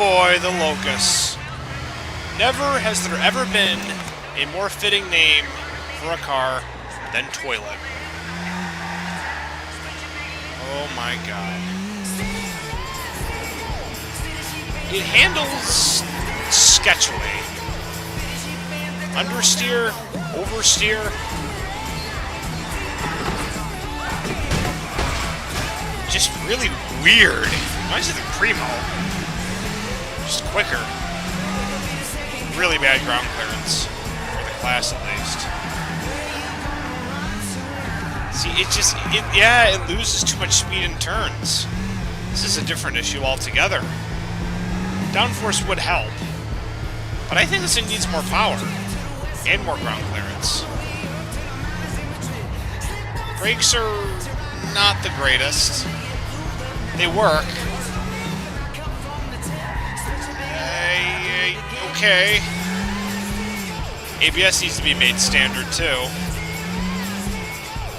boy, the Lokus. Never has there ever been a more fitting name for a car than Toilet. Oh my god. It handles sketchily. Understeer, oversteer. Just really weird. Reminds me of the Primo. Just quicker. Really bad ground clearance. For the class, at least. See, it loses too much speed in turns. This is a different issue altogether. Downforce would help. But I think this thing needs more power. And more ground clearance. Brakes are not the greatest. They work. Okay. ABS needs to be made standard, too.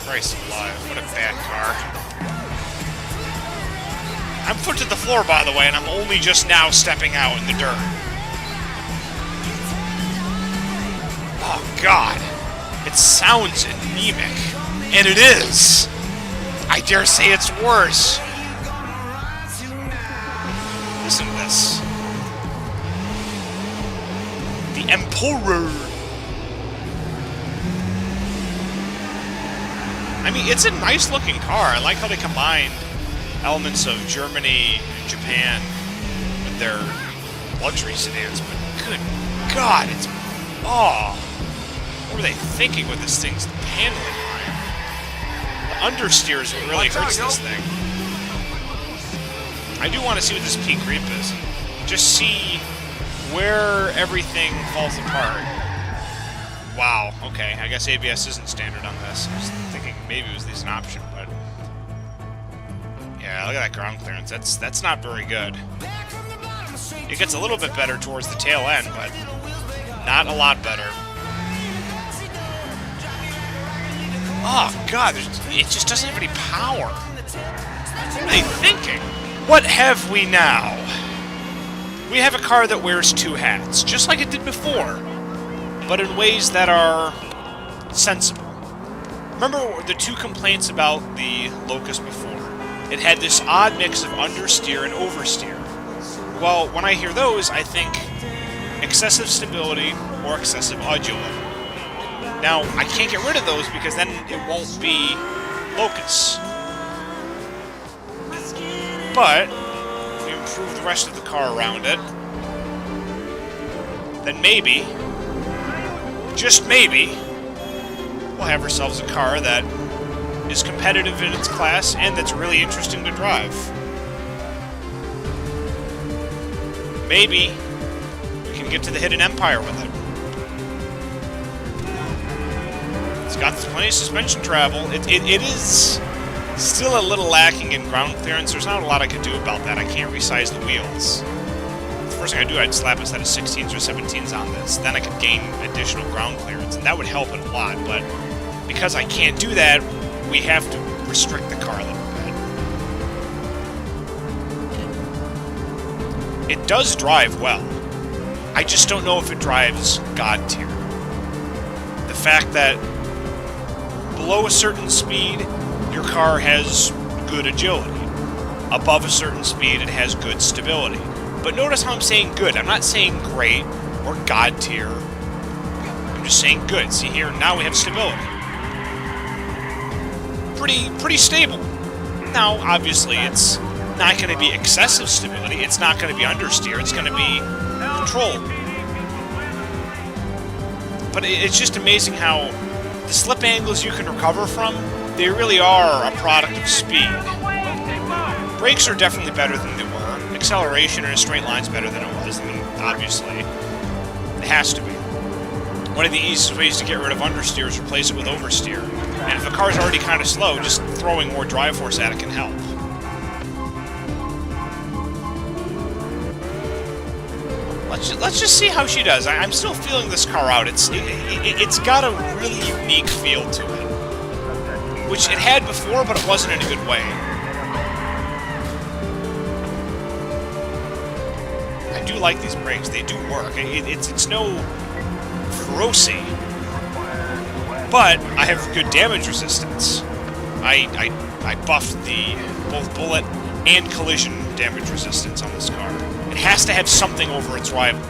Christ alive, what a bad car. I'm foot to the floor, by the way, and I'm only just now stepping out in the dirt. Oh, God. It sounds anemic. And it is. I dare say it's worse. Listen to this. The Emperor. I mean, it's a nice-looking car. I like how they combined elements of Germany and Japan with their luxury sedans, but good God, it's... Oh, what were they thinking with this thing's handling line? The understeer is what really hurts this thing. I do want to see what this peak creep is. Just see where everything falls apart. Wow, okay, I guess ABS isn't standard on this. I was thinking maybe it was an option, but... Yeah, look at that ground clearance. That's not very good. It gets a little bit better towards the tail end, but not a lot better. Oh, God, it just doesn't have any power. What are they thinking? What have we now? We have a car that wears two hats, just like it did before, but in ways that are sensible. Remember the two complaints about the Lokus before? It had this odd mix of understeer and oversteer. Well, when I hear those, I think excessive stability or excessive undulate. Now, I can't get rid of those because then it won't be Lokus. But if we improve the rest of the car around it, then maybe, just maybe, we'll have ourselves a car that is competitive in its class and that's really interesting to drive. Maybe we can get to the hidden empire with it. It's got plenty of suspension travel. It is still a little lacking in ground clearance. There's not a lot I can do about that. I can't resize the wheels. The first thing I do, I'd slap a set of 16s or 17s on this. Then I could gain additional ground clearance, and that would help it a lot. But because I can't do that, we have to restrict the car a little bit. It does drive well. I just don't know if it drives God tier. The fact that below a certain speed, your car has good agility. Above a certain speed, it has good stability. But notice how I'm saying good. I'm not saying great or God tier. I'm just saying good. See here, now we have stability. Pretty stable. Now, obviously, it's not going to be excessive stability. It's not going to be understeer. It's going to be controlled. But it's just amazing how the slip angles you can recover from, they really are a product of speed. Brakes are definitely better than they were. Acceleration in a straight line is better than it was. I mean, obviously. It has to be. One of the easiest ways to get rid of understeer is replace it with oversteer. And if a car's already kind of slow, just throwing more drive force at it can help. Let's just see how she does. I'm still feeling this car out. It's got a really unique feel to it, which it had before, but it wasn't in a good way. do like these brakes. They do work. It's no Feroci, but I have good damage resistance. I buffed the both bullet and collision damage resistance on this car. It has to have something over its rival.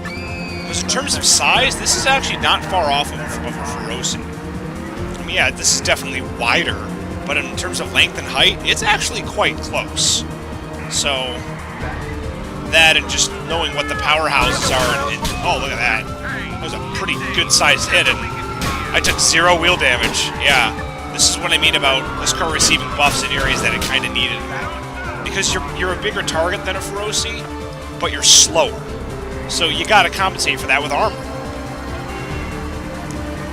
Because in terms of size, this is actually not far off of a Feroci. I mean, yeah, this is definitely wider, but in terms of length and height, it's actually quite close. So, that and just knowing what the powerhouses are, and oh, look at that. That was a pretty good-sized hit, and I took 0 wheel damage. Yeah, this is what I mean about this car receiving buffs in areas that it kind of needed. Because you're a bigger target than a Feroci, but you're slower. So you gotta compensate for that with armor.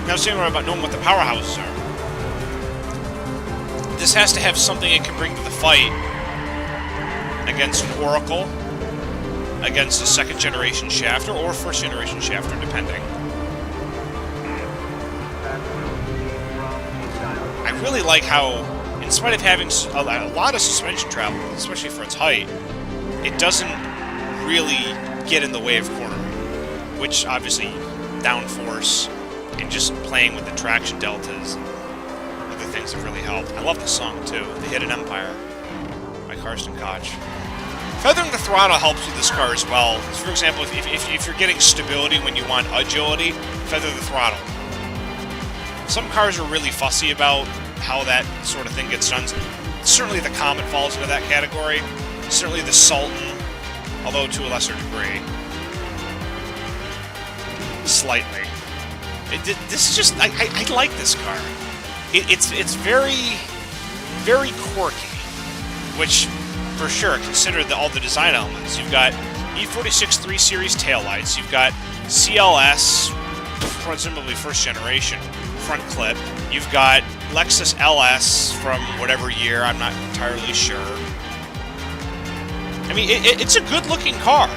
Now, saying about knowing what the powerhouses are. This has to have something it can bring to the fight against an Oracle, against a second-generation Shafter, or first-generation Shafter, depending. I really like how, in spite of having a lot of suspension travel, especially for its height, it doesn't really get in the way of cornering, which obviously downforce and just playing with the traction deltas and other things have really helped. I love the song too, The Hidden Empire by Karsten Koch. Feathering the throttle helps with this car as well. For example, if you're getting stability when you want agility, feather the throttle. Some cars are really fussy about how that sort of thing gets done. Certainly the Comet falls into that category. Certainly the Sultan, although to a lesser degree. Slightly. This is just... I like this car. It's very, very quirky, which, for sure, consider all the design elements. You've got E46 3 Series taillights. You've got CLS, presumably first generation, front clip. You've got Lexus LS from whatever year, I'm not entirely sure. I mean, it's a good-looking car,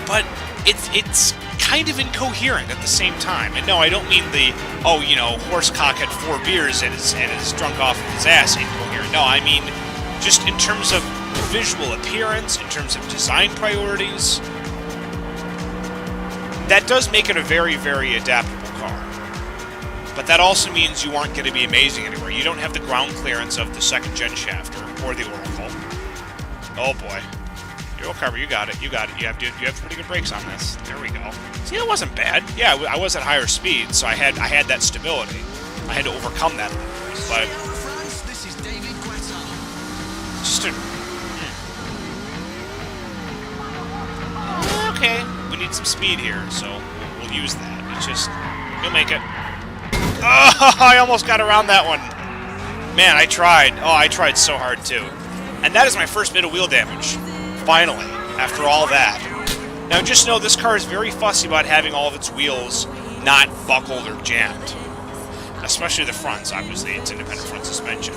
but it's kind of incoherent at the same time. And no, I don't mean the, oh, you know, horsecock had 4 beers and is drunk off of his ass incoherent. No, I mean just in terms of visual appearance, in terms of design priorities. That does make it a very, very adaptable car. But that also means you aren't going to be amazing anywhere. You don't have the ground clearance of the second-gen Shafter or the Oracle. Oh boy. Oh, Carver, you got it. You got it. You have pretty good brakes on this. There we go. See, that wasn't bad. Yeah, I was at higher speed, so I had that stability. I had to overcome that, but just okay. We need some speed here, so we'll use that. It's just you'll make it. Oh, I almost got around that one. Man, I tried. Oh, I tried so hard too. And that is my first bit of wheel damage. Finally, after all that. Now just know this car is very fussy about having all of its wheels not buckled or jammed. Especially the fronts, obviously, it's independent front suspension.